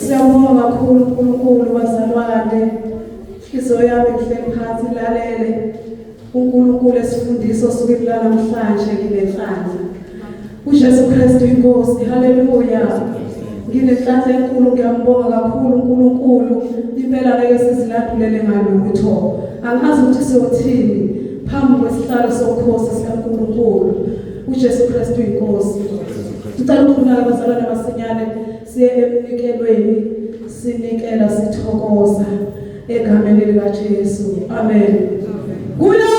Siyabonga kakhulu uNkulunkulu wazalwane. Inhliziyo yami ihleli phansi ilalele uNkulunkulu esifundiso sokulala namhlanje nginenhlanhla. uJesu Kristu inkosi. Haleluya. Nginenhlanhla enkulu ngiyambonga kakhulu uNkulunkulu. Impela ngeke siziladulele ngalutho. Angazi ukuthi siyothini phambi kwesihlalo sobukhosi sikaNkulunkulu. uJesu Kristu inkosi. Ngicela ukubonga abazalwane abasinyane siye emnikelweni sinikela sithokoza egameni likaJesu. Amen. Kuya